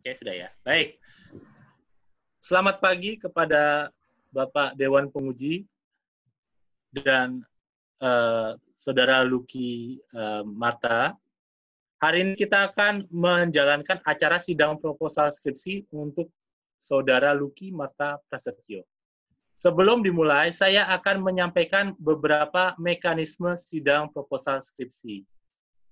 Oke, sudah ya. Baik. Selamat pagi kepada Bapak Dewan Penguji dan Saudara Lucky Marta. Hari ini kita akan menjalankan acara sidang proposal skripsi untuk Saudara Lucky Marta Prasetyo. Sebelum dimulai, saya akan menyampaikan beberapa mekanisme sidang proposal skripsi.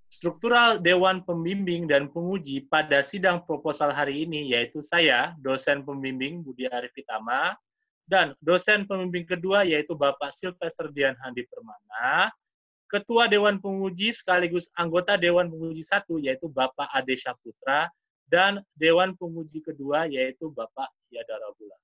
Struktural Dewan Pembimbing dan Penguji pada sidang proposal hari ini yaitu saya, dosen pembimbing Budi Arif Pitama, dan dosen pembimbing kedua yaitu Bapak Silvester Dian Handi Permana, Ketua Dewan Penguji sekaligus anggota Dewan Penguji 1 yaitu Bapak Ade Syaputra, dan Dewan Penguji kedua yaitu Bapak Yadara Bula.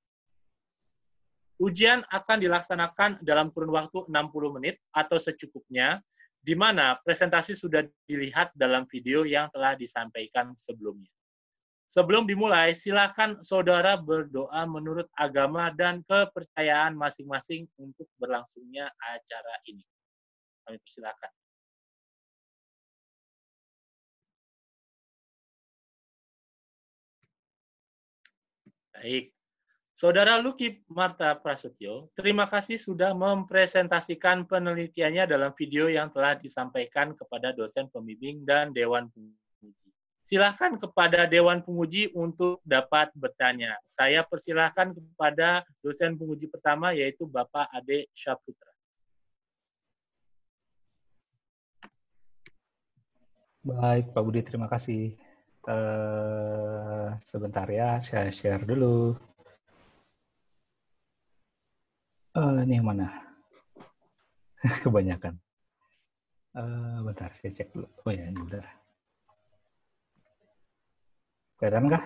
Ujian akan dilaksanakan dalam kurun waktu 60 menit atau secukupnya, di mana presentasi sudah dilihat dalam video yang telah disampaikan sebelumnya. Sebelum dimulai, silakan saudara berdoa menurut agama dan kepercayaan masing-masing untuk berlangsungnya acara ini. Kami persilakan. Baik. Saudara Lucky Marta Prasetyo, terima kasih sudah mempresentasikan penelitiannya dalam video yang telah disampaikan kepada dosen pembimbing dan Dewan Penguji. Silakan kepada Dewan Penguji untuk dapat bertanya. Saya persilahkan kepada dosen penguji pertama, yaitu Bapak Ade Syaputra. Baik, Pak Budi, terima kasih. Sebentar ya, saya share dulu. Ini yang mana? Kebanyakan. Bentar, saya cek dulu. Oh ya, ini bentar. Kelihatan kah?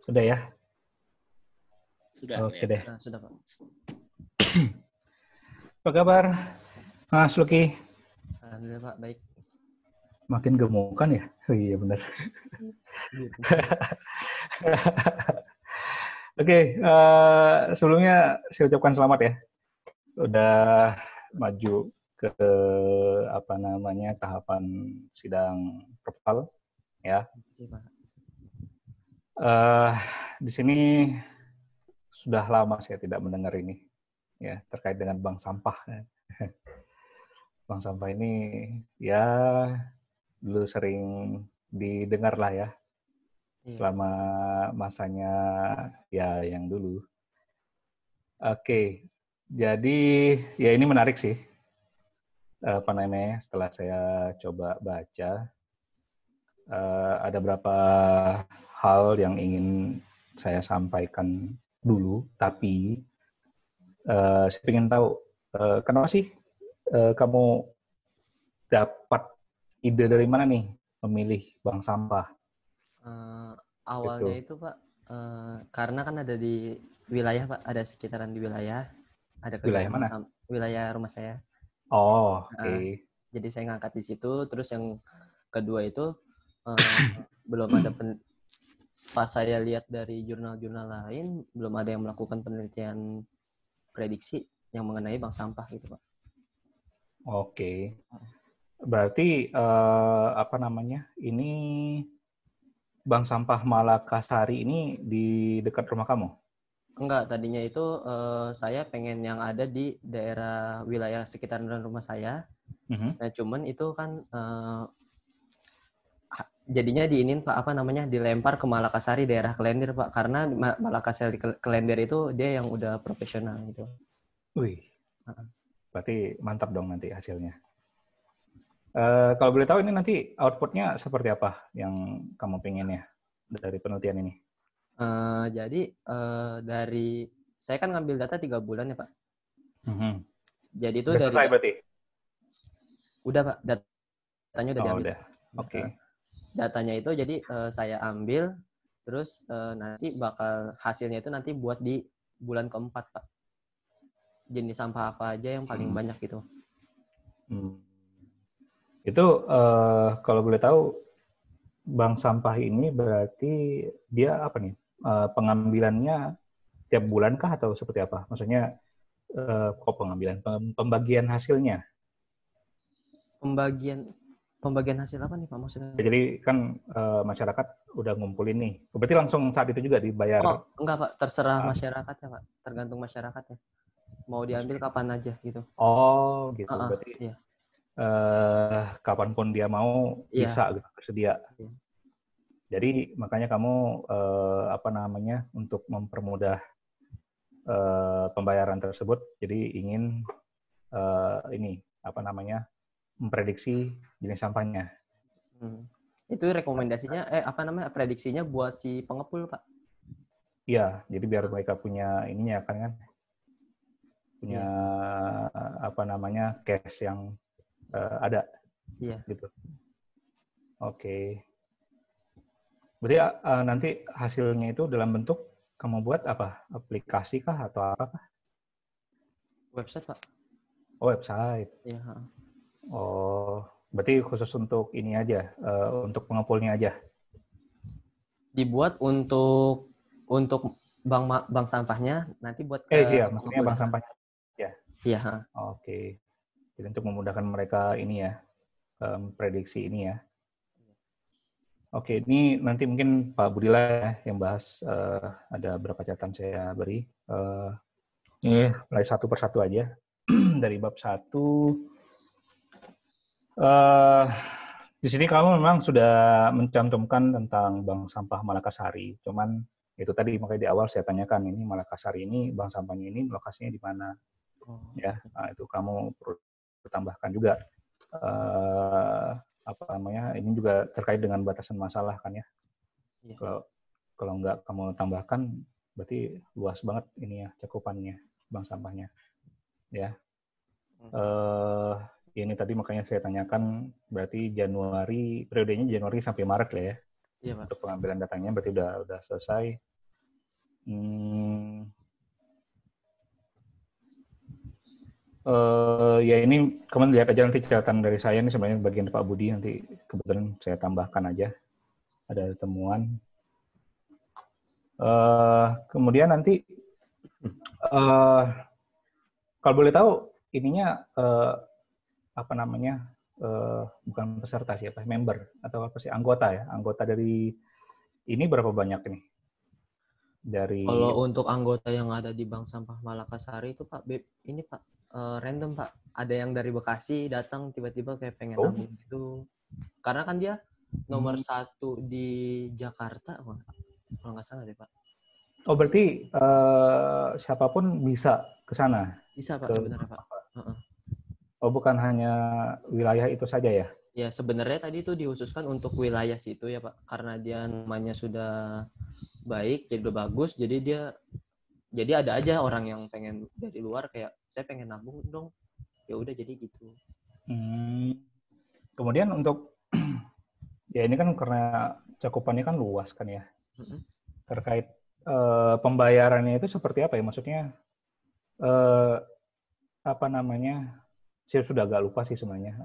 Sudah ya? Sudah. Oke deh. Sudah, Pak. Apa kabar, Mas Lucky? Alhamdulillah, Pak. Baik. Makin gemukan ya? Oh iya, benar. Oke, sebelumnya saya ucapkan selamat ya. Udah maju ke tahapan sidang proposal ya. Di sini sudah lama saya tidak mendengar ini ya terkait dengan bank sampah. Bank sampah ini ya dulu sering didengar lah ya. Selama masanya ya yang dulu. Oke, jadi ya ini menarik sih. Setelah saya coba baca, ada beberapa hal yang ingin saya sampaikan dulu, tapi saya ingin tahu kenapa sih kamu dapat ide dari mana nih memilih bank sampah? Awalnya itu Pak, karena kan ada di wilayah Pak, ada sekitaran di wilayah, ada wilayah mana? Wilayah rumah saya. Oh, oke. Jadi saya ngangkat di situ. Terus yang kedua itu belum ada pas saya lihat dari jurnal-jurnal lain belum ada yang melakukan penelitian prediksi yang mengenai bank sampah gitu Pak. Oke. Berarti ini Bank Sampah Malakasari ini di dekat rumah kamu? Enggak, tadinya itu saya pengen yang ada di daerah wilayah sekitaran rumah saya. Nah, cuman itu kan jadinya dilempar ke Malakasari, daerah Klender, Pak. Karena Malakasari Klender itu dia yang udah profesional gitu. Wih, berarti mantap dong nanti hasilnya. Kalau boleh tahu ini nanti outputnya seperti apa yang kamu pengen ya dari penelitian ini? Jadi dari saya kan ngambil data 3 bulan ya Pak. Jadi itu udah selesai berarti? Udah Pak, datanya udah diambil. Udah. Oke. Datanya itu jadi saya ambil, terus nanti bakal hasilnya itu nanti buat di bulan keempat Pak. Jenis sampah apa aja yang paling banyak gitu. Itu kalau boleh tahu bank sampah ini berarti dia apa nih pengambilannya tiap bulan kah atau seperti apa? Maksudnya pembagian hasilnya? Pembagian Pembagian hasil apa nih Pak maksudnya? Jadi kan masyarakat udah ngumpulin nih. Berarti langsung saat itu juga dibayar. Oh, enggak Pak, terserah Ah. masyarakatnya Pak. Tergantung masyarakatnya. Mau diambil kapan aja gitu. Oh, gitu. Heeh, Berarti iya. kapanpun dia mau Iya. bisa gitu, tersedia. Iya. Jadi makanya kamu untuk mempermudah pembayaran tersebut, jadi ingin memprediksi jenis sampahnya. Itu rekomendasinya, prediksinya buat si pengepul Pak. Iya, jadi biar mereka punya ininya kan punya cash yang ada. Iya. Gitu. Oke. Berarti nanti hasilnya itu dalam bentuk kamu buat apa? Aplikasi kah atau apa kah? Website Pak. Oh, website. Iya. Oh, berarti khusus untuk ini aja, untuk pengepulnya aja. Dibuat untuk bank sampahnya, nanti buat ke Iya, maksudnya bank sampahnya. Ya. Iya. Oke. Jadi untuk memudahkan mereka ini ya, prediksi ini ya. Oke, ini nanti mungkin Pak Budila ya, yang bahas, ada berapa catatan saya beri. Ini mulai satu persatu aja. Dari bab 1. Di sini kamu memang sudah mencantumkan tentang Bank Sampah Malakasari. Cuman itu tadi makanya di awal saya tanyakan, ini Malakasari ini bank sampahnya ini lokasinya di mana? Ya, nah, itu kamu perlu tambahkan juga. Ini juga terkait dengan batasan masalah kan ya. Kalau nggak kamu tambahkan, berarti luas banget ini ya cakupannya bank sampahnya. Ya. Ini tadi makanya saya tanyakan, berarti periodenya Januari sampai Maret lah ya. Iya, Pak. Untuk pengambilan datanya berarti udah selesai. Ya ini kamu lihat aja nanti catatan dari saya ini sebenarnya bagian Pak Budi, nanti kebetulan saya tambahkan aja ada temuan. Kemudian nanti kalau boleh tahu ininya bukan peserta siapa, member atau apa sih, anggota ya, anggota dari ini berapa banyak ini? Kalau untuk anggota yang ada di Bank Sampah Malakasari itu Pak, ini Pak random Pak. Ada yang dari Bekasi datang tiba-tiba kayak pengen nabung gitu. Karena kan dia nomor 1 di Jakarta, kalau nggak salah deh Pak. Oh berarti siapapun bisa ke sana? Bisa Pak sebenarnya Pak. Oh bukan hanya wilayah itu saja ya? Ya sebenarnya tadi itu dikhususkan untuk wilayah situ ya Pak. Karena dia namanya sudah baik, jadi udah bagus, jadi ada aja orang yang pengen dari luar kayak saya pengen nabung dong, ya udah jadi gitu. Kemudian untuk ya ini kan karena cakupannya kan luas kan ya, terkait pembayarannya itu seperti apa ya, maksudnya saya sudah agak lupa sih sebenarnya,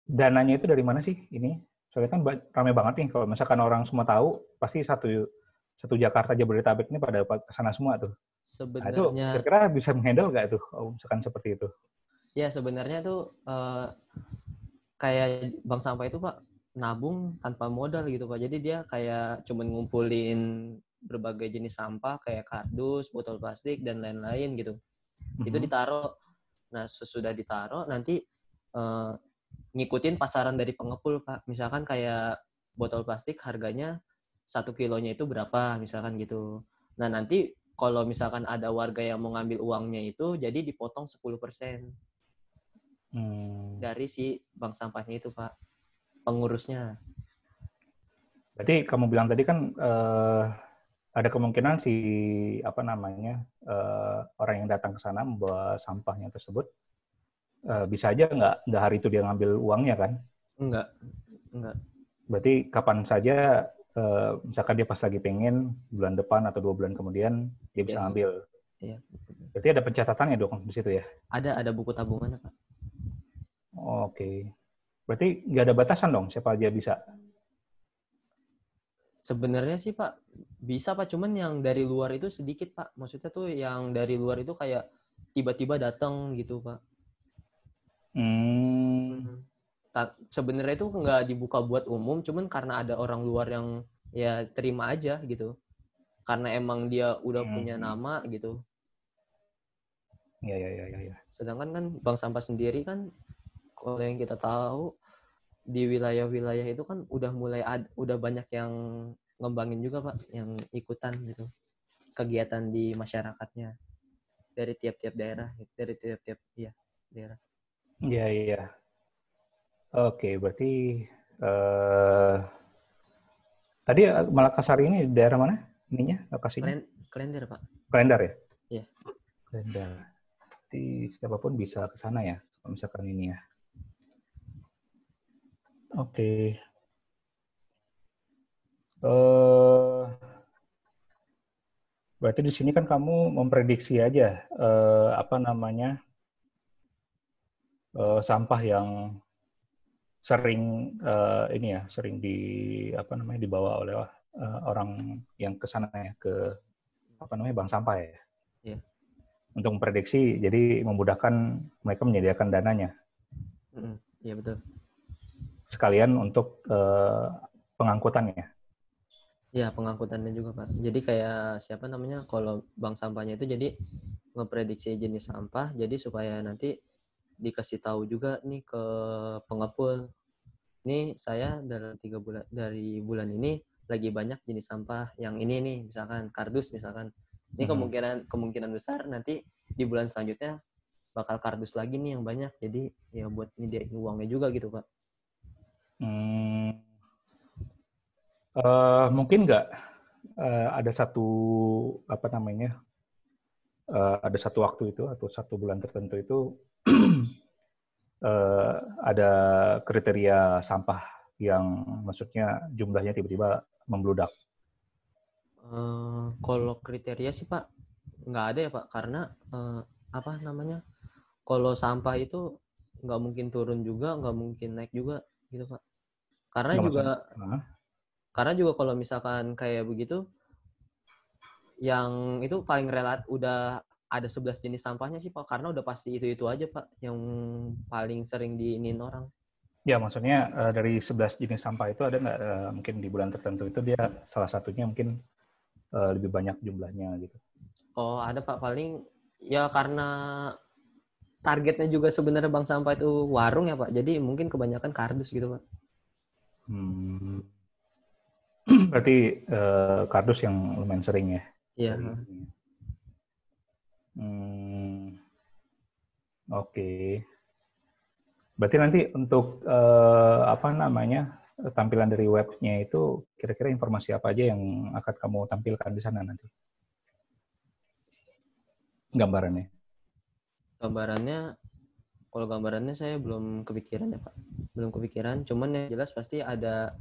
dananya itu dari mana sih ini? Soalnya kan ramai banget nih, kalau misalkan orang semua tahu pasti satu Jakarta Jabodetabek ini pada kesana semua tuh. Sebenarnya nah, itu kira-kira bisa menghandle nggak tuh kalau misalkan seperti itu? Ya sebenarnya tuh kayak bank sampah itu Pak nabung tanpa modal gitu Pak. Jadi dia kayak cuman ngumpulin berbagai jenis sampah kayak kardus, botol plastik dan lain-lain gitu. Itu ditaruh. Nah sesudah ditaruh nanti ngikutin pasaran dari pengepul Pak. Misalkan kayak botol plastik harganya 1 kilonya itu berapa misalkan gitu. Nah nanti kalau misalkan ada warga yang mau ngambil uangnya itu jadi dipotong 10% dari si bank sampahnya itu Pak, pengurusnya. Berarti kamu bilang tadi kan ada kemungkinan orang yang datang ke sana membawa sampahnya tersebut bisa aja nggak hari itu dia ngambil uangnya kan? Enggak. Berarti kapan saja, misalkan dia pas lagi pengen bulan depan atau 2 bulan kemudian dia bisa ngambil. Iya. Berarti ada pencatatannya dong di situ ya? Ada buku tabungannya Pak. Oke. Berarti nggak ada batasan dong siapa aja bisa? Sebenarnya sih Pak bisa Pak, cuman yang dari luar itu sedikit Pak. Maksudnya tuh yang dari luar itu kayak tiba-tiba datang gitu Pak. sebenarnya itu nggak dibuka buat umum, cuman karena ada orang luar yang ya terima aja gitu. Karena emang dia udah punya nama gitu. Iya. Sedangkan kan bank sampah sendiri kan kalau yang kita tahu di wilayah-wilayah itu kan udah banyak yang ngembangin juga Pak, yang ikutan gitu kegiatan di masyarakatnya dari tiap-tiap daerah, daerah. Iya. Oke, berarti tadi Makassar ini daerah mana? Ininya lokasinya? Klender Pak. Klender ya? Iya. Klender. Jadi siapapun bisa ke sana ya, kalau misalkan ini ya. Oke. Berarti di sini kan kamu memprediksi aja sampah yang sering sering dibawa oleh orang yang ke sana ya, ke bank sampah ya. Iya. Untuk memprediksi, jadi memudahkan mereka menyediakan dananya. Iya betul. Sekalian untuk pengangkutannya. Ya, pengangkutannya juga, Pak. Jadi kayak kalau bank sampahnya itu jadi ngeprediksi jenis sampah, jadi supaya nanti dikasih tahu juga nih ke pengepul. Nih saya dari bulan ini lagi banyak jenis sampah yang ini nih, misalkan kardus misalkan. Ini kemungkinan besar nanti di bulan selanjutnya bakal kardus lagi nih yang banyak. Jadi ya buat nyediain uangnya juga gitu, Pak. Mungkin nggak ada satu waktu itu atau satu bulan tertentu itu ada kriteria sampah yang maksudnya jumlahnya tiba-tiba membludak. Kalau kriteria sih Pak nggak ada ya Pak, karena kalau sampah itu nggak mungkin turun juga, nggak mungkin naik juga gitu Pak. Karena juga kalau misalkan kayak begitu, yang itu paling udah ada 11 jenis sampahnya sih Pak, karena udah pasti itu aja Pak yang paling sering diinin orang. Ya, maksudnya dari 11 jenis sampah itu ada nggak mungkin di bulan tertentu itu dia salah satunya mungkin lebih banyak jumlahnya gitu? Oh, ada Pak, paling ya karena targetnya juga sebenarnya bank sampah itu warung ya Pak, jadi mungkin kebanyakan kardus gitu Pak. Berarti kardus yang lumayan sering ya? Iya. Oke. Berarti nanti untuk tampilan dari webnya itu kira-kira informasi apa aja yang akan kamu tampilkan di sana nanti? Gambarannya? Kalau gambarannya saya belum kepikiran ya Pak. Belum kepikiran, cuman yang jelas pasti ada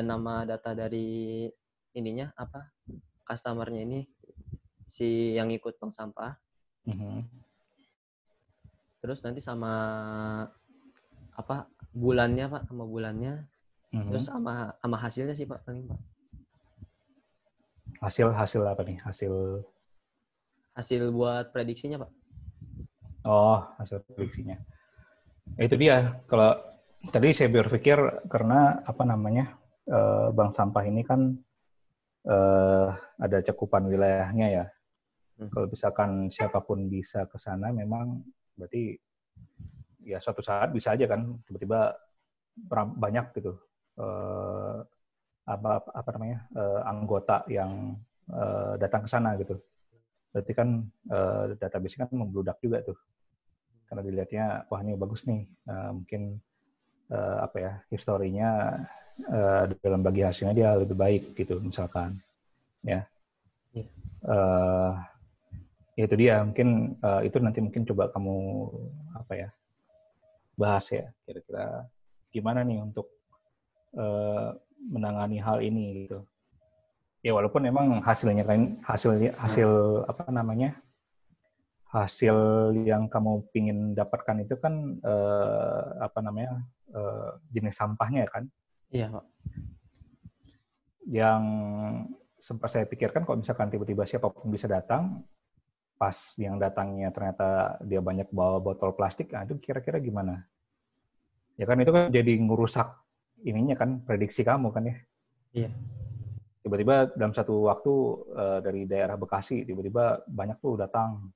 nama data dari ininya customer-nya ini, si yang ikut bank sampah. Terus nanti sama bulannya Pak, sama bulannya. Terus sama hasilnya sih Pak paling Pak. Hasil apa nih? Hasil buat prediksinya Pak. Oh, hasil prediksinya. Itu dia. Kalau tadi saya berpikir karena bank sampah ini kan ada cakupan wilayahnya ya. Kalau misalkan siapapun bisa ke sana, memang berarti ya suatu saat bisa aja kan tiba-tiba banyak gitu anggota yang datang ke sana gitu. Berarti kan database kan membludak juga tuh. Karena dilihatnya, wah ini bagus nih, mungkin historinya dalam bagi hasilnya dia lebih baik gitu misalkan, ya. Ya itu dia, mungkin itu nanti mungkin coba kamu bahas ya, kira-kira gimana nih untuk menangani hal ini gitu. Ya walaupun memang hasil yang kamu pingin dapatkan itu kan jenis sampahnya kan. Iya Pak. Yang sempat saya pikirkan kalau misalkan tiba-tiba siapapun bisa datang, pas yang datangnya ternyata dia banyak bawa botol plastik, nah itu kira-kira gimana? Ya kan itu kan jadi ngerusak ininya kan, prediksi kamu kan ya. Iya. Tiba-tiba dalam satu waktu dari daerah Bekasi tiba-tiba banyak tuh datang.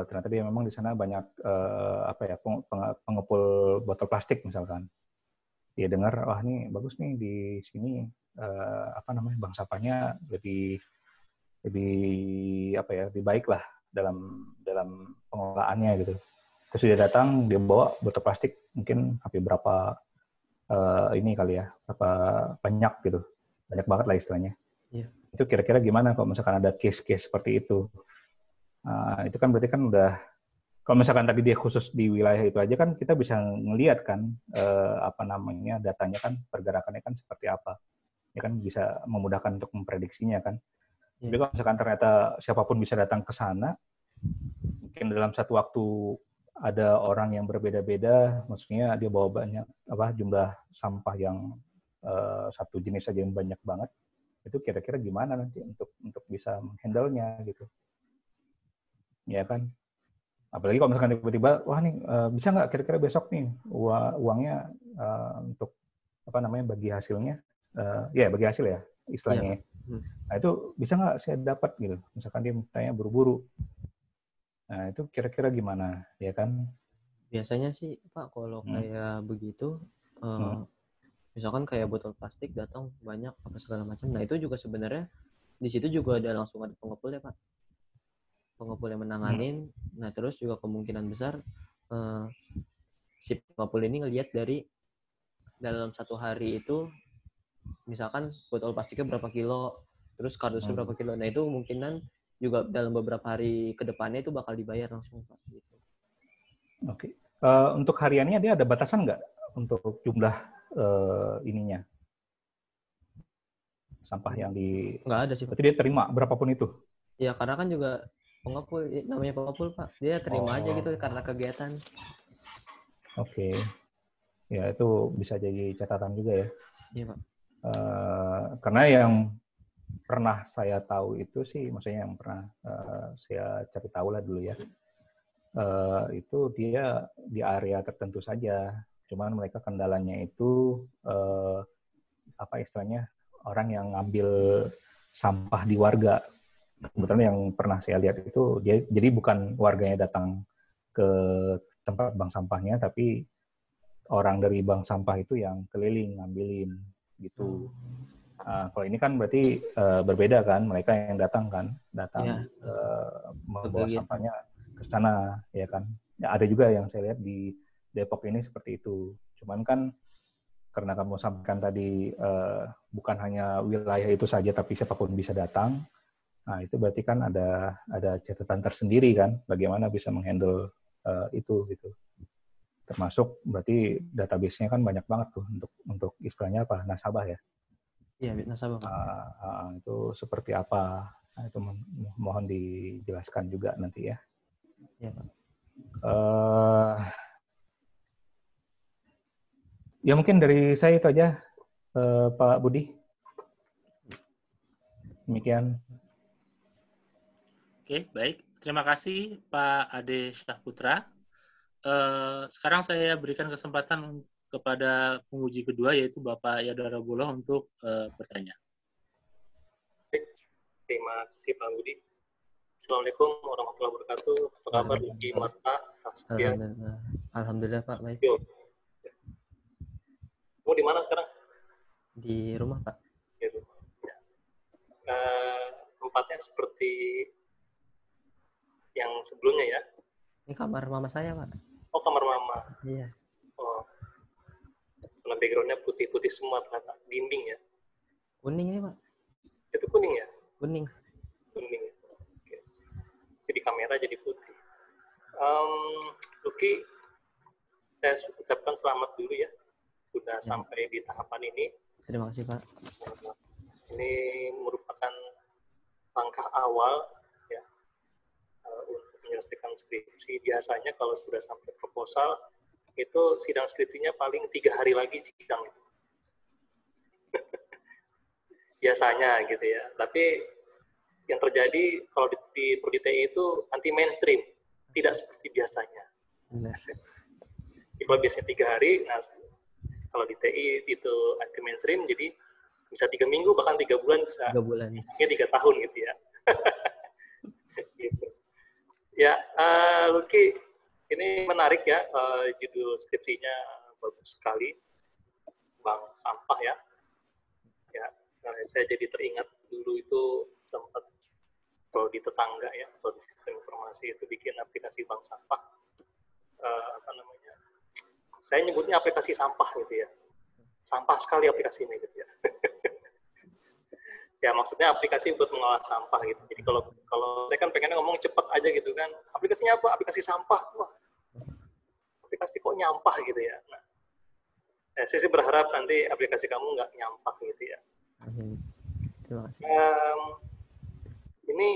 Ternyata dia memang di sana banyak pengepul botol plastik misalkan. Dia dengar, wah ini bagus nih di sini bank sampahnya lebih lebih baik lah dalam pengelolaannya gitu. Terus dia datang, dia bawa botol plastik mungkin sampai berapa ini kali ya, berapa banyak gitu, banyak banget lah istilahnya. Iya. Itu kira-kira gimana kalau misalkan ada case-case seperti itu? Itu kan berarti kan udah, kalau misalkan tadi dia khusus di wilayah itu aja kan kita bisa ngelihat kan datanya kan, pergerakannya kan seperti apa. Ya kan bisa memudahkan untuk memprediksinya kan. Tapi kalau misalkan ternyata siapapun bisa datang ke sana, mungkin dalam satu waktu ada orang yang berbeda-beda, maksudnya dia bawa banyak jumlah sampah yang satu jenis saja yang banyak banget, itu kira-kira gimana nanti untuk bisa menghandle-nya gitu. Ya kan? Apalagi kalau misalkan tiba-tiba, wah nih bisa nggak kira-kira besok nih uangnya untuk bagi hasilnya, bagi hasil ya istilahnya. Iya. Nah itu bisa nggak saya dapat gitu, misalkan dia tanya buru-buru. Nah itu kira-kira gimana, ya kan? Biasanya sih Pak kalau kayak begitu, misalkan kayak botol plastik datang banyak apa segala macam. Nah itu juga sebenarnya di situ juga langsung ada pengepul ya Pak. Pengepul yang menanganin. Nah terus juga kemungkinan besar si pengepul ini ngelihat dari dalam satu hari itu, misalkan botol plastiknya berapa kilo, terus kardusnya berapa kilo. Nah itu kemungkinan juga dalam beberapa hari ke depannya itu bakal dibayar langsung Pak. Gitu. Oke. Untuk hariannya dia ada batasan nggak untuk jumlah ininya? Sampah yang di... Nggak ada sih Pak. Berarti dia terima berapapun itu? Ya karena kan juga pengepul, namanya pengepul Pak. Dia terima aja gitu karena kegiatan. Oke. Ya itu bisa jadi catatan juga ya. Iya Pak. Karena yang pernah saya tahu itu sih, maksudnya yang pernah saya cari tahu lah dulu ya, itu dia di area tertentu saja. Cuman mereka kendalanya itu istilahnya orang yang ngambil sampah di warga. Kebetulan yang pernah saya lihat itu dia jadi bukan warganya datang ke tempat bank sampahnya, tapi orang dari bank sampah itu yang keliling ngambilin gitu. Kalau ini kan berarti berbeda kan, mereka yang datang membawa sampahnya ke sana, ya kan. Ya, ada juga yang saya lihat di Depok ini seperti itu. Cuman kan karena kamu sampaikan tadi bukan hanya wilayah itu saja, tapi siapapun bisa datang. Nah itu berarti kan ada catatan tersendiri kan, bagaimana bisa menghandle itu gitu. Termasuk berarti database-nya kan banyak banget tuh untuk istilahnya apa, nasabah ya. Iya, nasabah Pak. Itu seperti apa? Nah, itu mohon dijelaskan juga nanti ya. Iya Pak. Ya mungkin dari saya itu aja, Pak Budi. Demikian. Oke, baik. Terima kasih Pak Ade Syahputra. Sekarang saya berikan kesempatan kepada penguji kedua, yaitu Bapak Yadara Buloh untuk bertanya. Terima kasih Pak Budi. Assalamualaikum warahmatullahi wabarakatuh. Apa kabar Luki, Marta, Astia? Alhamdulillah Pak, baik. Kamu di mana sekarang? Di rumah Pak. Di rumah. Tempatnya seperti yang sebelumnya ya? Ini kamar mama saya Pak. Oh, kamar mama. Iya. Oh. Karena background-nya putih-putih semua ternyata. Dinding ya? Kuning ini Pak. Itu kuning ya? Kuning. Kuning ya? Oke. Jadi kamera jadi putih. Luki, saya ucapkan selamat dulu ya. Sudah sampai di tahapan ini. Terima kasih Pak. Ini merupakan langkah awal ya untuk menyelesaikan skripsi. Biasanya kalau sudah sampai proposal itu sidang skripsinya paling 3 hari lagi sidang. Biasanya gitu ya. Tapi yang terjadi kalau di Prodi TI itu anti mainstream, tidak seperti biasanya. Benar. Di Kalau biasanya 3 hari, nah kalau di TI itu anti mainstream, jadi bisa 3 minggu, bahkan 3 bulan, bisa 3 bulan. 3 tahun gitu ya. Gitu. Ya, Lucky, ini menarik ya, judul skripsinya bagus sekali, Bank Sampah ya. Ya, saya jadi teringat dulu itu sempat kalau di tetangga ya, kalau di sistem informasi itu bikin aplikasi bank sampah, apa namanya? Saya nyebutnya aplikasi sampah gitu ya. Sampah sekali aplikasi ini gitu ya. Ya maksudnya aplikasi buat mengolah sampah gitu. Jadi kalau saya kan pengennya ngomong cepet aja gitu kan. Aplikasinya apa? Aplikasi sampah. Wah, aplikasi kok nyampah gitu ya. Nah, saya sih berharap nanti aplikasi kamu nggak nyampah gitu ya. Terima kasih. Ini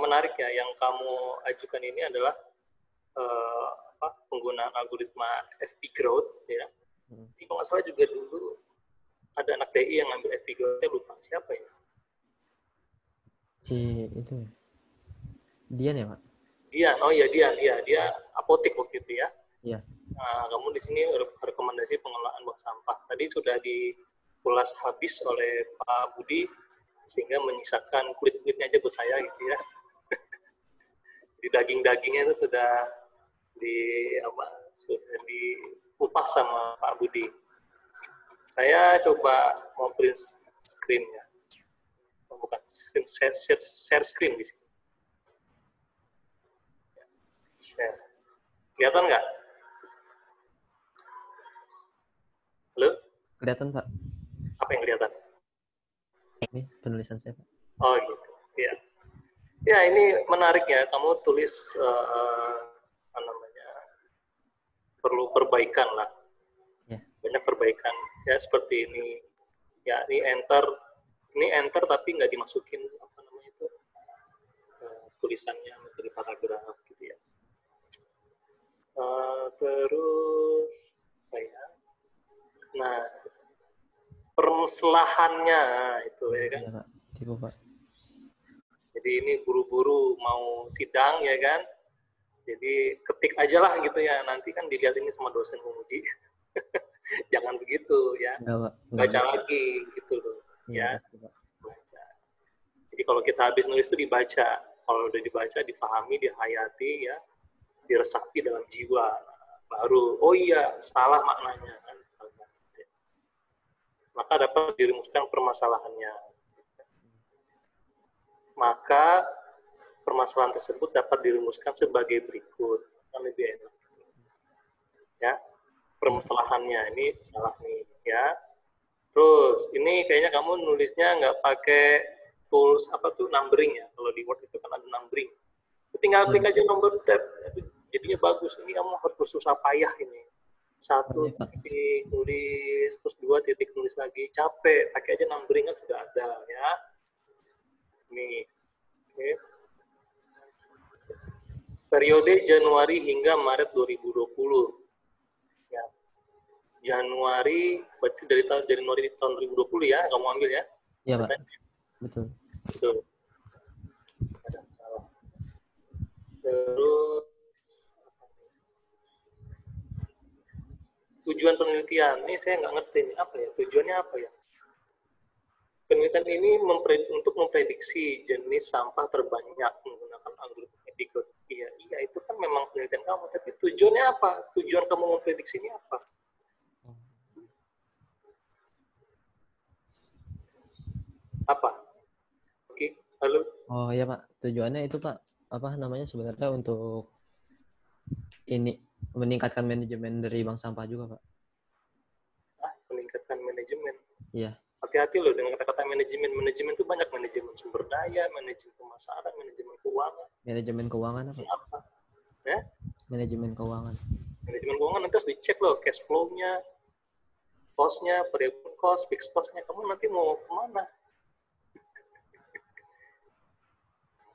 menarik ya, yang kamu ajukan ini adalah penggunaan algoritma FP Growth ya. Jadi kalau nggak salah juga dulu ada anak TI yang ngambil FP Growth, saya lupa siapa ya. Si itu Dian ya, Pak? Dian, oh iya Dian, dia apotek waktu itu ya. Iya. Nah, kamu di sini rekomendasi pengelolaan buang sampah. Tadi sudah diulas habis oleh Pak Budi, sehingga menyisakan kulit-kulitnya aja buat saya gitu ya. Di daging-dagingnya itu sudah dikupas sama Pak Budi. Saya coba mau print screen-nya. Oh, bukan, share screen di sini. Share. Kelihatan nggak? Halo? Kelihatan, Pak. Apa yang kelihatan? Ini penulisan saya, Pak. Oh gitu, ya. Ya ini menarik ya. Kamu tulis apa namanya, perlu perbaikan lah. Ya. Banyak perbaikan. Ya seperti ini. Ya ini enter tapi nggak dimasukin apa namanya itu tulisannya menjadi paragraf gitu ya. Terus apa ya? Nah, permasalahannya itu ya kan. Iya, Pak. Tipu, Pak. Jadi ini buru-buru mau sidang ya kan. Jadi ketik aja lah gitu ya. Nanti kan dilihat ini sama dosen penguji. Jangan begitu ya. Enggak, Pak. Baca lagi gitu loh. Iya, Ya. pasti, Pak. Baca. Jadi kalau kita habis nulis itu dibaca. Kalau udah dibaca, difahami, dihayati ya, diresapi dalam jiwa. Baru, oh iya, salah maknanya kan. Maka dapat dirumuskan permasalahannya. Maka permasalahan tersebut dapat dirumuskan sebagai berikut. Kan lebih enak. Ya, permasalahannya ini salah nih ya. Terus ini kayaknya kamu nulisnya nggak pakai tools apa tuh numbering ya. Kalau di Word itu kan ada numbering. Tinggal klik aja nomor tab, jadinya bagus. Ini kamu harus bersusah payah ini. 1 titik nulis, terus 2 titik nulis lagi. Capek, pakai aja numbering kan sudah ada ya. Nih, oke. Periode Januari hingga Maret 2020. Ya. Januari, berarti dari Januari tahun 2020 ya, kamu ambil ya? Iya, Pak. Betul. Betul. Ada salah. Terus, tujuan penelitian, ini saya nggak ngerti ini apa ya, tujuannya apa ya? Penelitian ini untuk memprediksi jenis sampah terbanyak menggunakan algoritma FP Growth. Iya, itu kan memang penelitian kamu, tapi tujuannya apa? Tujuan kamu memprediksi ini apa? Apa? Oke, lalu? Oh iya, Pak. Tujuannya itu, Pak, apa namanya sebenarnya untuk ini meningkatkan manajemen dari bank sampah juga, Pak. Meningkatkan manajemen. Iya. Hati-hati loh dengan kata-kata manajemen. Manajemen itu banyak, manajemen sumber daya, manajemen pemasaran, manajemen keuangan. Manajemen keuangan apa? Ya? Manajemen keuangan. Manajemen keuangan nanti harus dicek loh cash flow-nya, cost-nya, variable cost, fixed cost-nya. Kamu nanti mau kemana?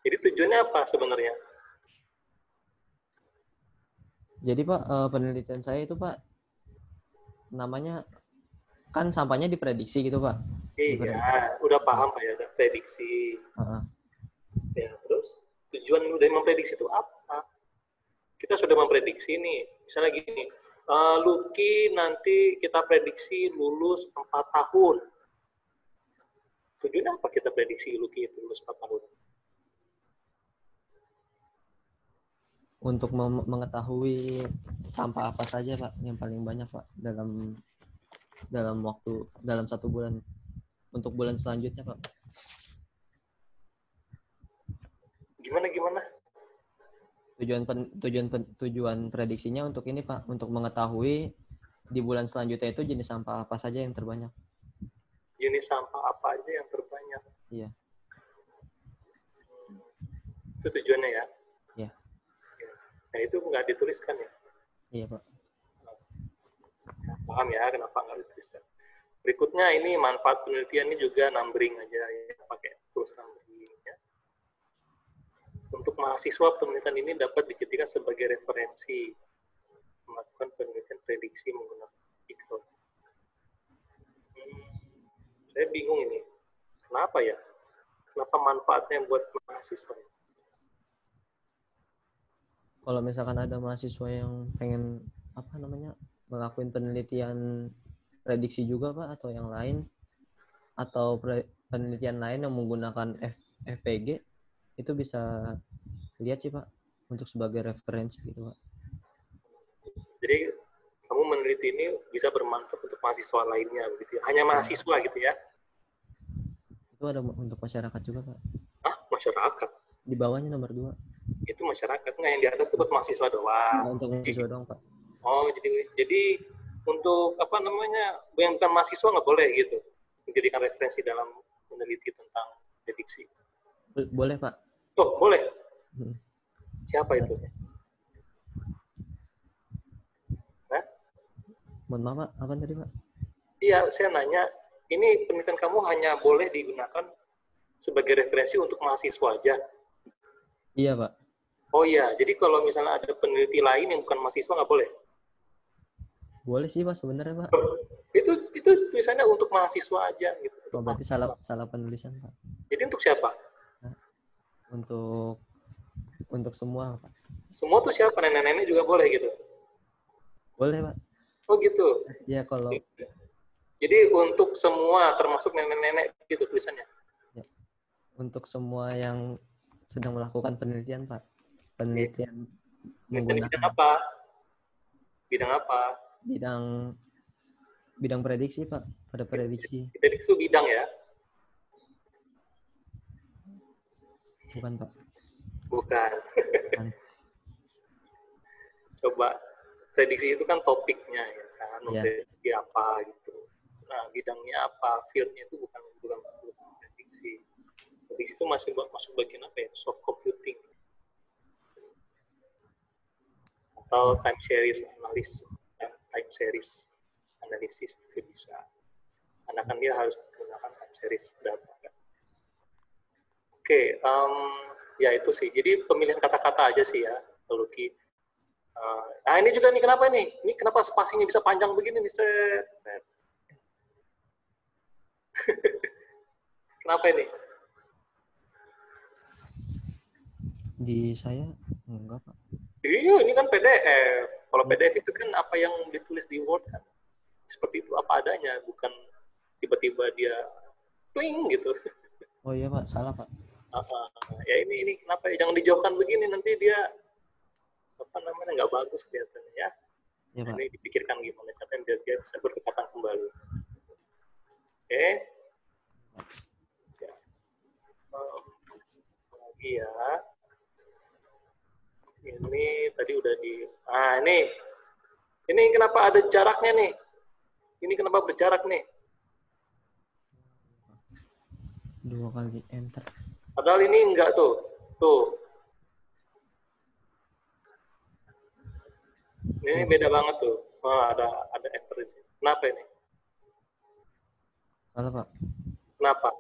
Jadi tujuannya apa sebenarnya? Jadi, Pak, penelitian saya itu, Pak, namanya kan sampahnya diprediksi gitu, Pak. Iya, udah paham Pak ya, udah prediksi. Ya, terus tujuan dari memprediksi itu apa? Kita sudah memprediksi nih, misalnya gini, Lucky nanti kita prediksi lulus 4 tahun. Tujuannya apa kita prediksi Lucky itu lulus 4 tahun? Untuk mengetahui sampah apa saja Pak yang paling banyak Pak dalam waktu dalam 1 bulan untuk bulan selanjutnya Pak. Gimana? Tujuan prediksinya untuk ini Pak, untuk mengetahui di bulan selanjutnya itu jenis sampah apa saja yang terbanyak. Jenis sampah apa aja yang terbanyak? Iya. Itu tujuannya ya? Iya. Nah itu nggak dituliskan ya? Iya Pak. Paham ya kenapa nggak dituliskan? Berikutnya ini manfaat penelitian ini juga numbering aja ya, pakai tools numbering ya. Untuk mahasiswa, penelitian ini dapat dijadikan sebagai referensi melakukan penelitian prediksi menggunakan Pickle. Saya bingung ini, kenapa ya? Kenapa manfaatnya buat mahasiswa? Kalau misalkan ada mahasiswa yang pengen ngelakuin penelitian prediksi juga Pak, atau yang lain, atau penelitian lain yang menggunakan FPG, itu bisa lihat sih Pak, untuk sebagai referensi gitu Pak. Jadi kamu meneliti ini bisa bermanfaat untuk mahasiswa lainnya begitu ya? Hanya mahasiswa gitu ya? Itu ada untuk masyarakat juga Pak. Ah, masyarakat? Di bawahnya nomor 2. Itu masyarakat, nggak, yang di atas itu buat mahasiswa doang. Nah, untuk mahasiswa doang Pak. Oh, jadi untuk yang bukan mahasiswa nggak boleh gitu menjadikan referensi dalam meneliti tentang prediksi. Boleh Pak. Oh, boleh. Siapa itu? Hah? Mohon maaf Pak, apa tadi Pak? Iya, saya nanya, ini penelitian kamu hanya boleh digunakan sebagai referensi untuk mahasiswa aja? Iya Pak. Oh iya, jadi kalau misalnya ada peneliti lain yang bukan mahasiswa nggak boleh? Boleh sih Pak sebenarnya Pak. Itu tulisannya untuk mahasiswa aja gitu. Oh, berarti salah penulisan Pak. Jadi untuk siapa? Untuk semua Pak. Semua tuh siapa? Nenek-nenek juga boleh gitu? Boleh Pak. Oh gitu. Ya kalau. Jadi untuk semua termasuk nenek-nenek gitu tulisannya. Ya. Untuk semua yang sedang melakukan penelitian Pak. Penelitian menggunakan. Bidang apa? Bidang apa? Bidang prediksi Pak. Pada prediksi. Prediksi itu bidang ya? Bukan Pak. Bukan. Coba, prediksi itu kan topiknya ya kan, memprediksi apa gitu. Nah, bidangnya apa, fieldnya itu bukan prediksi. Prediksi itu masuk bagian apa ya? Soft computing. Atau time series analysis juga bisa. Karena kan dia harus menggunakan time series data. Oke, ya itu sih. Jadi pemilihan kata-kata aja sih ya, Lucky. Nah ini juga nih, kenapa nih? Ini kenapa spasinya bisa panjang begini nih? Kenapa ini? Di saya enggak Pak. Iya, ini kan PDF. Kalau PDF itu kan apa yang ditulis di Word kan. Seperti itu apa adanya, bukan tiba-tiba dia pling gitu. Oh iya Pak, salah Pak. Ya ini kenapa ya? Jangan dijauhkan begini, nanti dia nggak bagus kelihatannya ya. Ya Pak. Ini dipikirkan gimana caranya biar dia bisa berkekuatan kembali. Oke. Ya. Lagi ya. Ini tadi udah ini kenapa ada jaraknya nih? Ini kenapa berjarak nih? 2 kali enter. Padahal ini enggak tuh. Ini beda banget tuh. Oh, ada enter di sini. Kenapa ini? Salah Pak. Kenapa?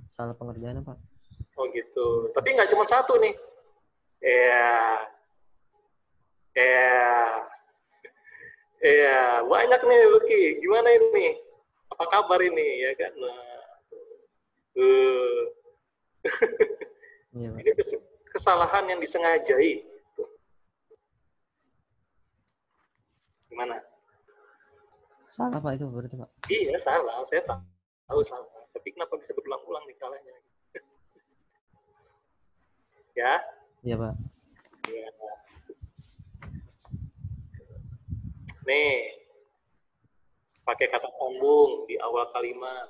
Salah pengerjaannya Pak. Oh gitu. Tapi nggak cuma satu nih. Banyak nih Lucky. Gimana ini? Apa kabar ini ya kan? Iya Pak. Ini kesalahan yang disengajai. Gimana? Salah Pak itu berarti Pak. Iya, salah. Saya tahu salah. Tapi kenapa bisa berulang-ulang nih salahnya? Ya? Iya Pak. Ya. Nih, pakai kata sambung di awal kalimat.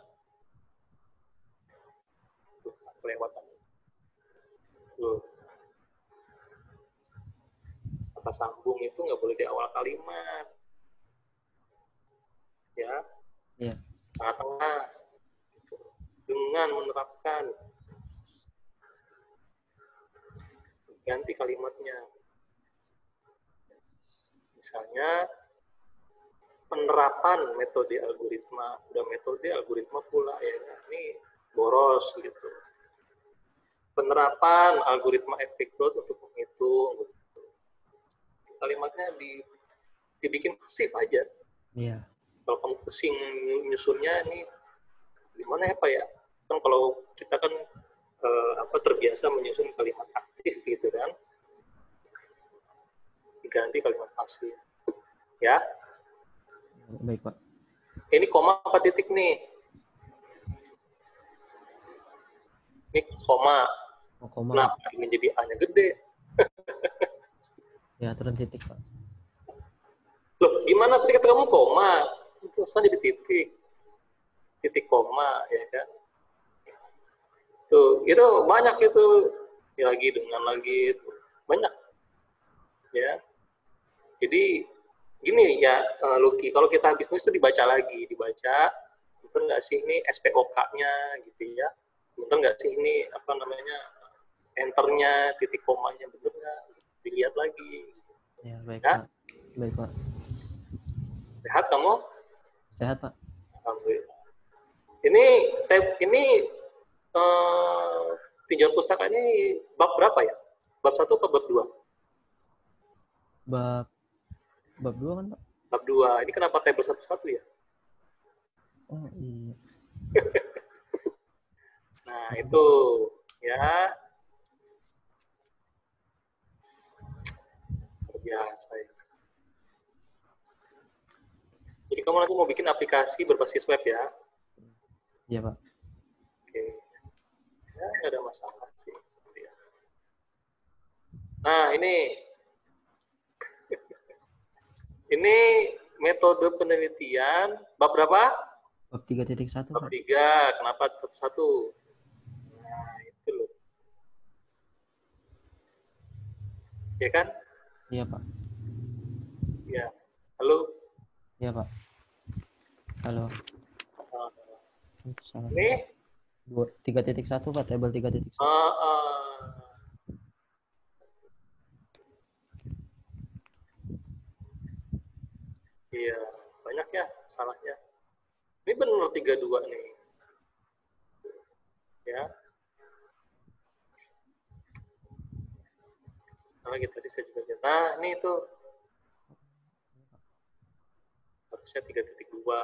Tuh, kelewatan. Tuh. Kata sambung itu nggak boleh di awal kalimat. Ya? Iya. Tengah-tengah. Dengan menerapkan. Ganti kalimatnya. Misalnya, penerapan metode algoritma. Udah metode algoritma pula ya. Ini boros gitu. Penerapan algoritma efek growth untuk menghitung. Kalimatnya dibikin pasif aja. Iya. Kalau kamu pusing nyusunnya ini gimana ya Pak ya? Kan kalau kita kan terbiasa menyusun kalimat aktif gitu kan. Diganti kalimat pasif. Ya. Baik Pak. Ini koma apa titik nih? Ini koma. Oh, koma. Nah, ini jadi A-nya gede. Ya, turun titik Pak. Loh, gimana tadi kata kamu koma? Terus jadi titik. Titik koma, ya kan? Tuh, itu banyak itu. Lagi dengan lagi itu. Banyak. Ya. Jadi, gini ya, Lucky, kalau kita habis nulis itu dibaca lagi. Dibaca, betul nggak sih ini SPOK-nya gitu ya? Betul nggak sih ini, apa namanya, enternya, titik komanya, betul nggak? Dilihat lagi. Ya, baik Ya? Pak. Baik Pak. Sehat kamu? Sehat Pak. Alhamdulillah. Ini tinjauan pustaka ini bab berapa ya? Bab 1 atau bab 2? Bab 2 kan Pak? Bab 2. Ini kenapa table 1-1 ya? Oh iya. Nah, itu ya. Biasa ya. Jadi kamu nanti mau bikin aplikasi berbasis web ya? Iya Pak. Oke. Ya, nggak ada masalah sih. Nah, ini metode penelitian bab berapa? Bab 3.1 Bab Pak. 3. Kenapa 1-1? Nah, itu loh. Ya kan? Iya Pak. Ya. Halo? Iya Pak. Halo. Ini 3.1 Pak, table 3.1. Iya, banyak ya salahnya. Ini benar 32 nih. Ya. Nah, gitu tadi saya juga lihat. Nah, ini tuh harusnya 3.2.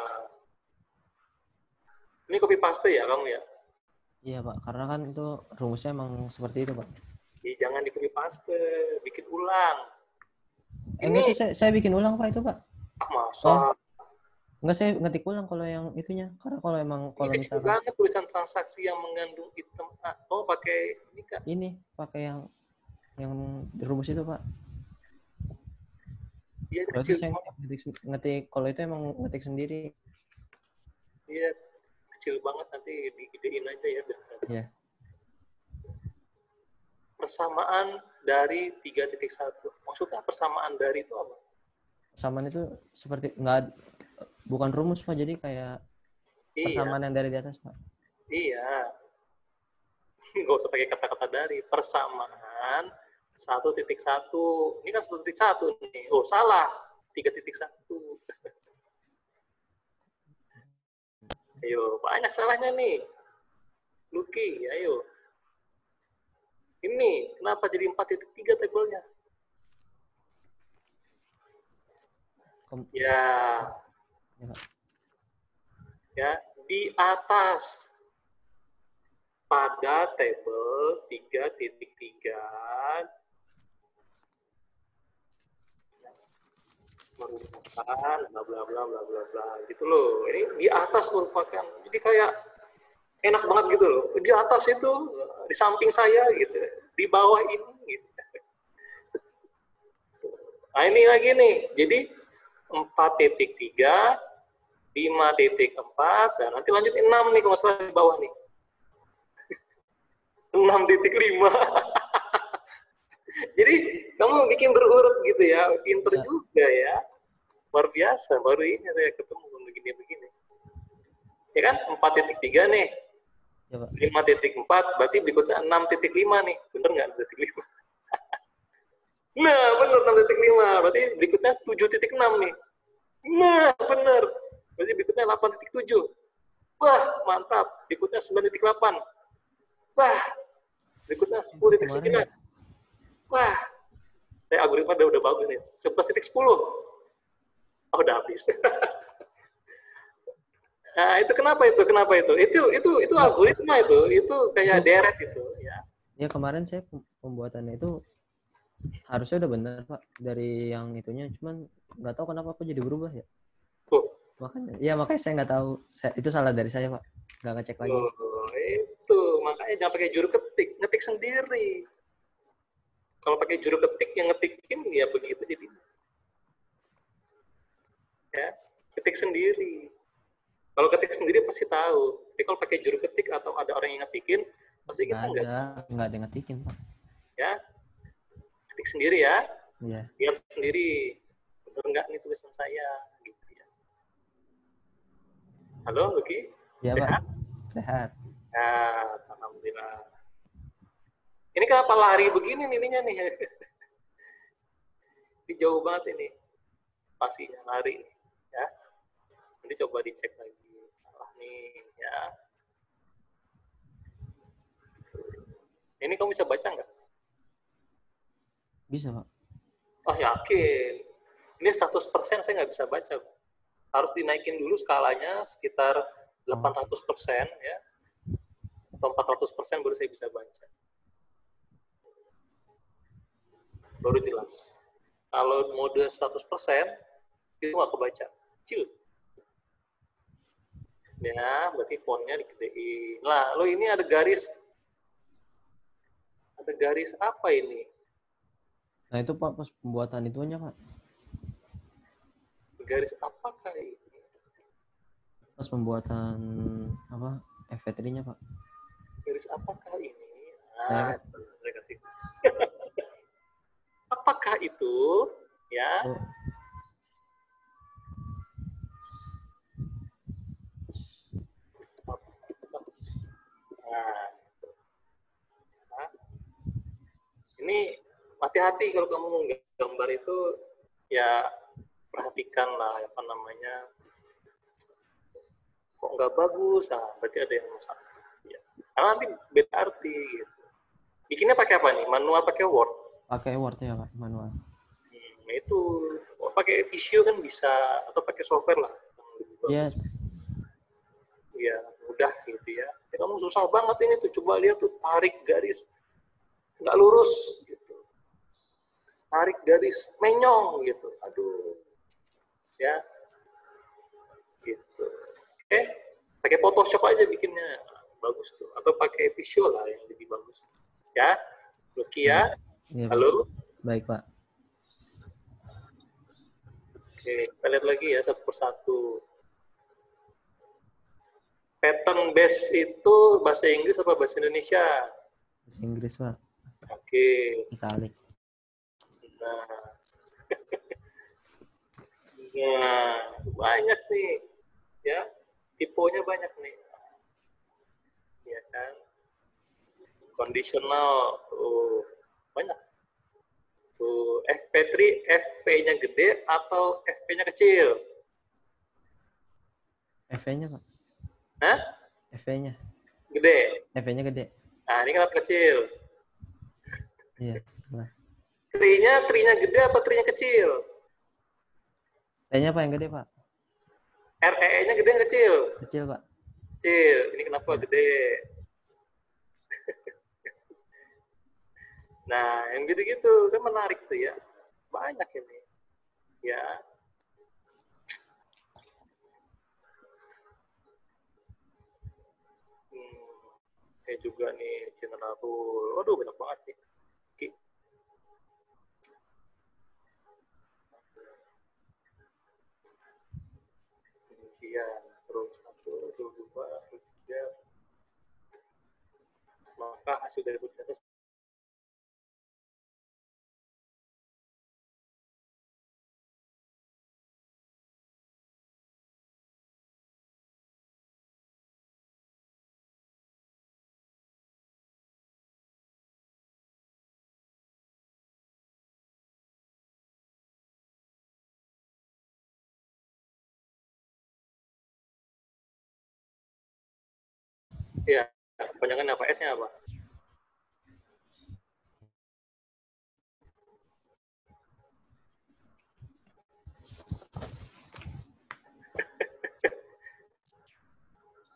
Ini copy paste ya kamu ya? Iya Pak, karena kan itu rumusnya emang seperti itu Pak. Jangan di copy paste, bikin ulang. Enggak tuh saya bikin ulang Pak itu Pak. Masa? Oh, enggak, saya ngetik ulang kalau yang itunya. Karena kalau emang kalau Ini kecil misalkan banget tulisan transaksi yang mengandung item A. Oh, pakai ini kan? ini pakai yang rumus itu Pak. Iya, Kalau kecil itu saya banget. ngetik kalau itu emang ngetik sendiri. Iya, kecil banget, nanti digedein aja ya. Iya. Persamaan dari 3.1. Maksudnya persamaan dari itu apa? Persamaan itu seperti bukan rumus Pak, jadi kayak persamaan yang dari di atas Pak. Iya. Nggak usah pakai kata-kata dari. Persamaan 1.1. Ini kan 1.1 nih. Oh, salah. 3.1. Ayo, banyak salahnya nih. Lucky, ayo. Ini, kenapa jadi 4.3 tabelnya? Ya. Ya, di atas pada tabel 3.3 merupakan bla bla bla bla bla bla gitu loh. Ini di atas merupakan, jadi kayak enak banget gitu loh. Di atas itu, di samping saya gitu, di bawah ini gitu. Nah ini lagi nih, jadi 4.3, 5.4, dan nanti lanjut 6 nih kalau nggak salah di bawah nih. 6.5. Jadi kamu bikin berurut gitu ya, pinter juga ya. Luar biasa, baru ini saya ketemu begini-begini. Ya kan, 4.3 nih. Ya, Pak. 5.4, berarti berikutnya 6.5 nih. Bener nggak 6.5? Nah, bener 6.5. Berarti berikutnya 7.6 nih. Nah, bener. Berarti berikutnya 8.7. Wah, mantap. Berikutnya 9.8. Wah, berikutnya 10.9. Wah, saya algoritma udah bagus nih. 11.10. Oh, udah habis. Nah, itu kenapa itu? Kenapa itu? Itu algoritma itu kayak deret gitu ya. Ya kemarin saya pembuatannya itu harusnya udah benar Pak dari yang itunya, cuman nggak tahu kenapa aku jadi berubah ya. Makanya saya nggak tahu. Itu salah dari saya Pak. Nggak ngecek lagi. Itu makanya jangan pakai juru ketik, ngetik sendiri. Kalau pakai juru ketik yang ngetikin ya begitu jadi. Ya, ketik sendiri. Kalau ketik sendiri pasti tahu. Tapi kalau pakai juru ketik atau ada orang yang ngetikin, pasti kita nggak ada ngetikin Pak. Ya, ketik sendiri ya. Iya. Lihat sendiri. Benar nggak nih tulisan saya? Gitu ya. Halo, Luki? Iya Sehat? Pak. Sehat. Ya, alhamdulillah. Ini kenapa lari begini ininya nih? Ini jauh banget ini. Pastinya lari. Ya. Nanti coba dicek lagi. Salah nih, ya. Ini kamu bisa baca nggak? Bisa Pak. Oh yakin. Ini 100% saya nggak bisa baca. Harus dinaikin dulu skalanya sekitar 800% ya. Atau 400% baru saya bisa baca. Baru jelas. Kalau mode 100% itu nggak kebaca. Kecil. Ya, berarti fontnya digedein. Lah, lo ini ada garis. Ada garis apa ini? Nah itu Pak pas pembuatan itunya Pak. Garis apakah ini? Pas pembuatan apa FV3-nya Pak. Garis apakah ini? Saya kasih. Apakah itu? Ya. Oh. Nah, ini hati-hati kalau kamu mau gambar itu ya perhatikan lah apa namanya. Kok nggak bagus? Nah, berarti ada yang masalah. Ya. Karena nanti beda arti gitu. Bikinnya pakai apa nih? Manual pakai Word? Pakai Word ya Pak, manual. Itu pakai Visio kan bisa atau pakai software lah. Iya. Ya, mudah gitu ya. Kamu susah banget ini tuh, coba lihat tuh tarik garis nggak lurus gitu. Tarik garis menyong gitu. Aduh. Ya. Gitu. Oke, pakai Photoshop aja bikinnya. Bagus tuh. Atau pakai Visio lah yang lebih bagus. Ya. Luki ya. Ya, Halo. baik Pak. Oke, kita lihat lagi ya satu persatu. Pattern base itu bahasa Inggris apa bahasa Indonesia? Bahasa Inggris Pak. Oke. Italic. Nah. Nah, banyak nih. Ya, tipenya banyak nih. Ya kan? Conditional. Banyak. Tuh, FP3, FP-nya gede atau FP-nya kecil? FV-nya Pak. Hah? FV-nya. Gede. FV-nya gede. Nah, ini kenapa kecil? Iya, salah. Trinya gede apa trinya kecil? T-nya Pak yang gede Pak. REE-nya gede yang kecil? Kecil Pak. Kecil. Ini kenapa gede? Nah, yang gitu-gitu kan menarik tuh ya. Banyak ini. Ya. Ini juga nih General Rule. Waduh, banyak banget nih. Oke. Pengujian. Rule 1, Rule 2, Rule 3. Maka hasil dari uji atas ya, kepanjangan apa? S-nya apa?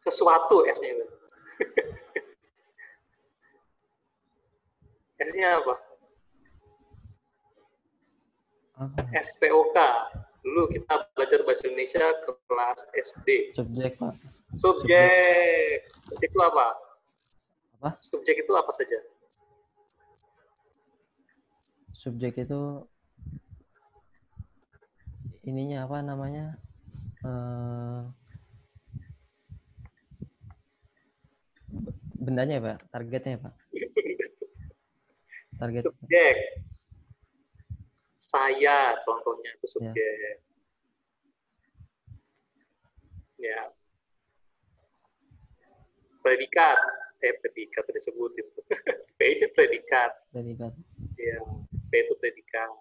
Sesuatu S-nya itu. S-nya apa? SPOK. Dulu kita belajar bahasa Indonesia ke kelas SD. Subjek, Pak. Subjek. Subjek itu apa? Apa? Subjek itu apa saja? Subjek itu ininya apa namanya? Bendanya ya, Pak? Targetnya ya, Pak? Target. Subjek. Saya, contohnya itu subjek. Ya. Predikat. Predikat disebutin. P itu predikat. Predikat. Ya. P itu predikat.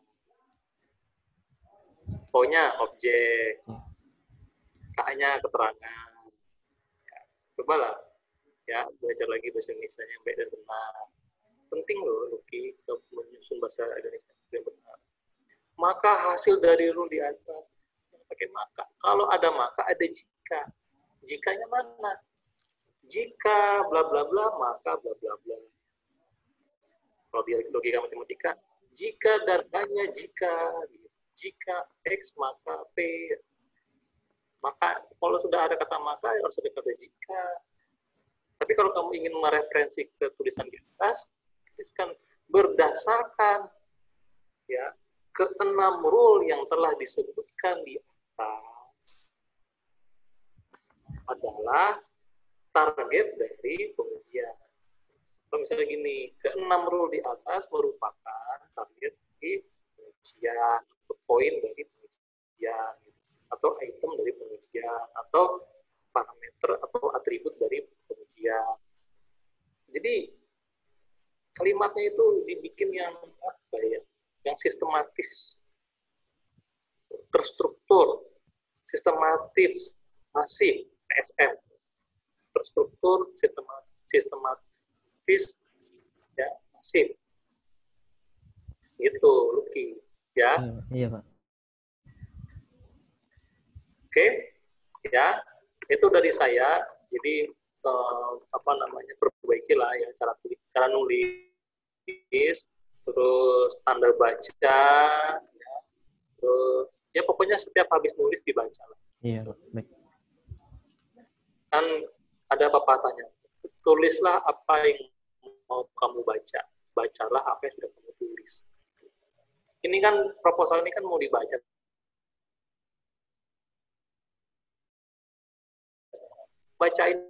O-nya objek. K-nya keterangan. Ya. Cobalah. Ya, belajar lagi bahasa Indonesia yang baik dan benar. Penting loh, Luki, untuk menyusun bahasa Indonesia yang benar. Maka hasil dari rule di atas pakai maka. Kalau ada maka ada jika. Jikanya mana? Jika bla bla bla maka bla bla bla. Kalau di logika matematika, jika dan hanya jika. Jika X maka P. Maka kalau sudah ada kata maka harus ada kata jika. Tapi kalau kamu ingin mereferensi ke tulisan di atas, tuliskan berdasarkan ya ke-6 rule yang telah disebutkan di atas adalah target dari pengujian. Kalau misalnya gini, ke-6 rule di atas merupakan target dari pengujian, atau poin dari pengujian, atau item dari pengujian, atau parameter atau atribut dari pengujian. Jadi kalimatnya itu dibikin yang apa ya? Yang sistematis, terstruktur, sistematis, masif, TSM, terstruktur, sistematis, ya, masif. Gitu, Luki, ya. Iya, Pak. Oke, ya, itu dari saya. Jadi perbaikilah ya cara nulis. Terus tanda baca, ya. Terus ya pokoknya setiap habis nulis dibaca lah. Iya, baik. Kan ada pepatahnya, tulislah apa yang mau kamu baca, bacalah apa yang sudah kamu tulis. Ini kan proposal ini kan mau dibaca. Bacain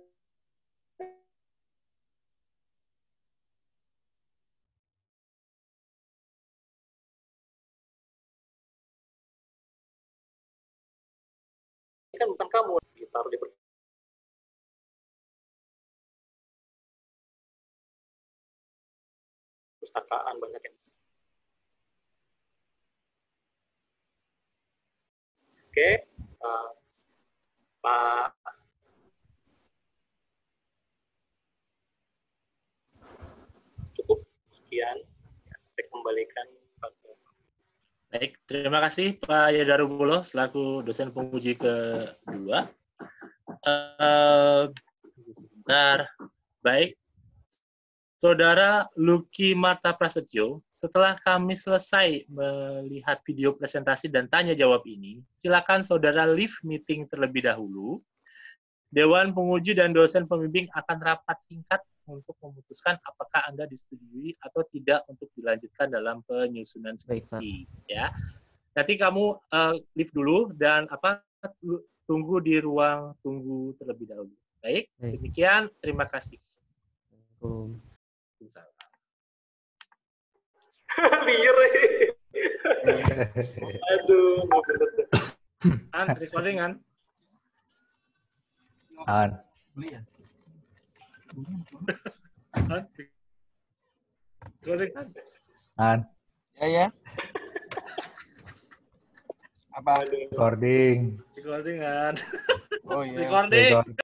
kan bukan kamu, ditaruh di perpustakaan banyak yang. Oke, Pak. Cukup sekian. Saya kembalikan. Baik, terima kasih Pak Yadarubulo selaku dosen penguji kedua. Sebentar. Baik, Saudara Luki Marta Prasetyo, setelah kami selesai melihat video presentasi dan tanya jawab ini, silakan Saudara leave meeting terlebih dahulu Dewan Penguji dan dosen pembimbing akan rapat singkat untuk memutuskan apakah Anda disetujui atau tidak untuk dilanjutkan dalam penyusunan skripsi. Ya, nanti kamu leave dulu dan tunggu di ruang tunggu terlebih dahulu. Baik, demikian. Terima kasih. Liar. Aduh. Recording kan? Recording kan? Ya. Apa? Recording. Recording kan? Oh iya. Recording.